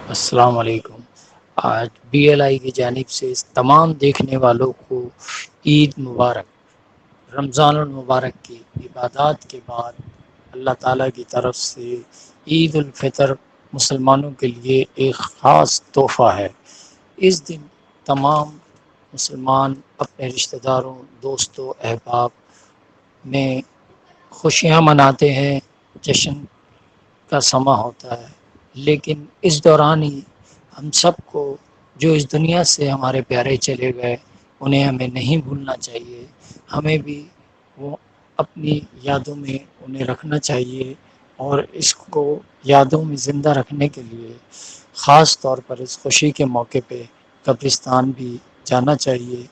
السلام علیکم۔ آج بی ایل آئی کی جانب سے تمام دیکھنے والوں کو عید مبارک۔ رمضان المبارک کی عبادات کے بعد اللہ تعالیٰ کی طرف سے عید الفطر مسلمانوں کے لیے ایک خاص تحفہ ہے۔ اس دن تمام مسلمان اپنے رشتہ داروں، دوستوں، احباب میں خوشیاں مناتے ہیں، جشن کا سما ہوتا ہے۔ لیکن اس دوران ہی ہم سب کو جو اس دنیا سے ہمارے پیارے چلے گئے انہیں ہمیں نہیں بھولنا چاہیے۔ ہمیں بھی وہ اپنی یادوں میں انہیں رکھنا چاہیے، اور اس کو یادوں میں زندہ رکھنے کے لیے خاص طور پر اس خوشی کے موقع پہ قبرستان بھی جانا چاہیے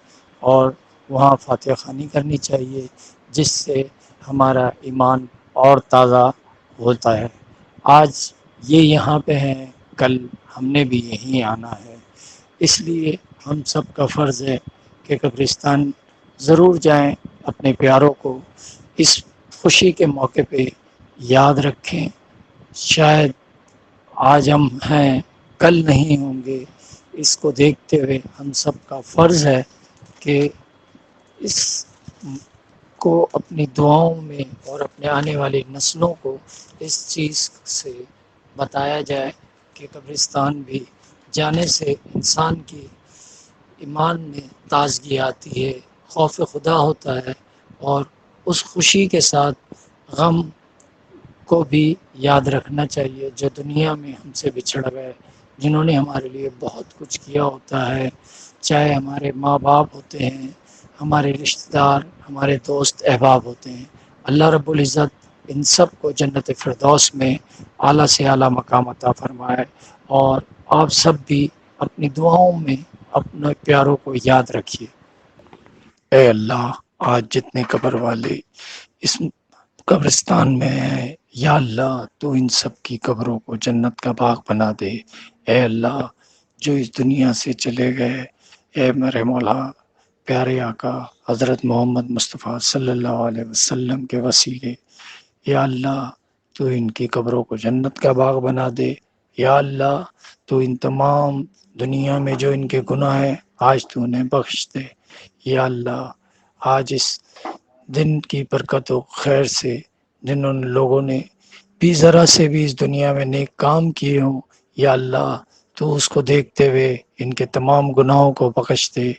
اور وہاں فاتحہ خوانی کرنی چاہیے، جس سے ہمارا ایمان اور تازہ ہوتا ہے۔ آج یہ یہاں پہ ہیں، کل ہم نے بھی یہیں آنا ہے، اس لیے ہم سب کا فرض ہے کہ قبرستان ضرور جائیں، اپنے پیاروں کو اس خوشی کے موقع پہ یاد رکھیں۔ شاید آج ہم ہیں، کل نہیں ہوں گے، اس کو دیکھتے ہوئے ہم سب کا فرض ہے کہ اس کو اپنی دعاؤں میں اور اپنے آنے والی نسلوں کو اس چیز سے بتایا جائے کہ قبرستان بھی جانے سے انسان کی ایمان میں تازگی آتی ہے، خوف خدا ہوتا ہے، اور اس خوشی کے ساتھ غم کو بھی یاد رکھنا چاہیے جو دنیا میں ہم سے بچھڑ گئے، جنہوں نے ہمارے لیے بہت کچھ کیا ہوتا ہے، چاہے ہمارے ماں باپ ہوتے ہیں، ہمارے رشتہ دار، ہمارے دوست احباب ہوتے ہیں۔ اللہ رب العزت ان سب کو جنت فردوس میں اعلیٰ سے اعلیٰ مقام عطا فرمائے، اور آپ سب بھی اپنی دعاؤں میں اپنے پیاروں کو یاد رکھیے۔ اے اللہ، آج جتنے قبر والے اس قبرستان میں ہیں، یا اللہ تو ان سب کی قبروں کو جنت کا باغ بنا دے۔ اے اللہ، جو اس دنیا سے چلے گئے، اے میرے مولا پیارے آقا حضرت محمد مصطفیٰ صلی اللہ علیہ وسلم کے وسیلے، یا اللہ تو ان کی قبروں کو جنت کا باغ بنا دے۔ یا اللہ تو ان تمام دنیا میں جو ان کے گناہ ہیں آج تو انہیں بخش دے۔ یا اللہ آج اس دن کی برکت و خیر سے جنہوں نے لوگوں نے بھی ذرا سے بھی اس دنیا میں نیک کام کیے ہوں، یا اللہ تو اس کو دیکھتے ہوئے ان کے تمام گناہوں کو بخش دے۔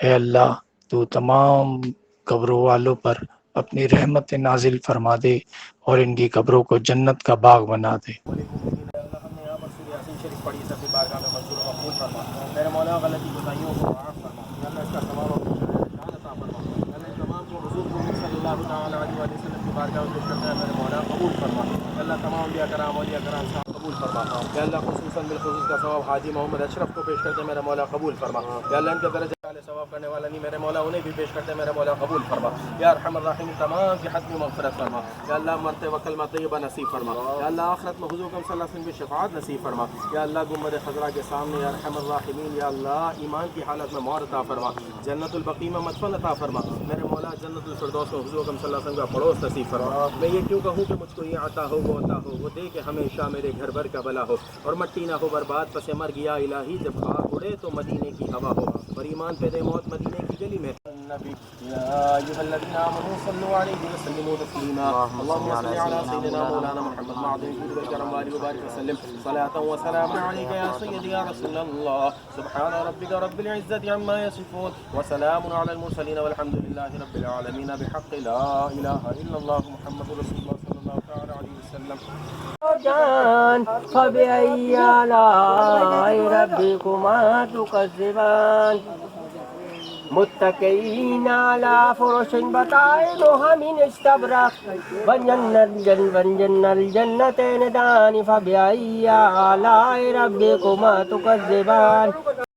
اے اللہ تو تمام قبروں والوں پر اپنی رحمت نازل فرما دے اور ان کی قبروں کو جنت کا باغ بنا دے۔ میرے مولا غلطی کوتاہیوں کو معاف فرما، اللہ اس کا ثواب اور شان عطا فرما، اللہ ان تمام کو حضور صلی اللہ تعالیٰ علیہ وسلم کی بارگاہ میں پیش کرتا ہے میرے مولا قبول فرما، اللہ تمام اولیاء کرام اولیاء کرام صاحب قبول فرما، یا اللہ خصوصاً بالخصوص کا ثواب حاجی محمد اشرف کو پیش کرتے ہیں میرے مولا قبول فرما، یا اللہ ان کے درجے والے ثواب کرنے والا نہیں میرے مولا انہیں بھی پیش کرتے ہیں میرے مولا قبول فرما، یا ارحم الراحمین تمام کی حتمی مغفرت فرما، یا اللہ مرتے وقت کلمہ طیبہ نصیب فرما، یا اللہ آخرت میں حضور صلی اللہ علیہ وسلم کی شفاعت نصیب فرما، یا اللہ گنبد خضرا کے سامنے یا ارحم الراحمین یا اللہ ایمان کی حالت میں موت عطا فرما، جنت البقیع میں مدفن عطا فرما، میرے مولا جنت الفردوس میں حضور صلی اللہ علیہ وسلم کا پڑوس نصیب فرما۔ میں یہ کیوں کہوں کہ مجھ کو یہ عطا ہو وہ عطا ہو، وہ دے کہ ہمیشہ میرے گھر بھر کا بلا ہو، اور مٹی نہ ہو برباد پس مر گیا الہی، جب خاک اڑے تو مدینے کی ہوا ہو، اور ایمان پہ دے موت مدینے کی گلی میں۔ النبی یا ایھا الذین آمنوا صلوا علیہ وسلموا تسلیما، اللهم صل علی سیدنا مولانا محمد معدن الجود والکرم وبارک وسلم صلاة وسلاما علیک یا سیدی یا رسول اللہ، سبحان ربک رب العزة عما یصفون وسلام علی المرسلین والحمد للہ رب العالمین، بحق لا الہ الا اللہ محمد رسول اللہ صلی اللہ تعالی علیہ وسلم۔ جان فبأي آلاء ربكما تكذبان، متكئين على فرش بطائنها من استبرق، وجنى الجنتين دان، فبأي آلاء ربكما تكذبان۔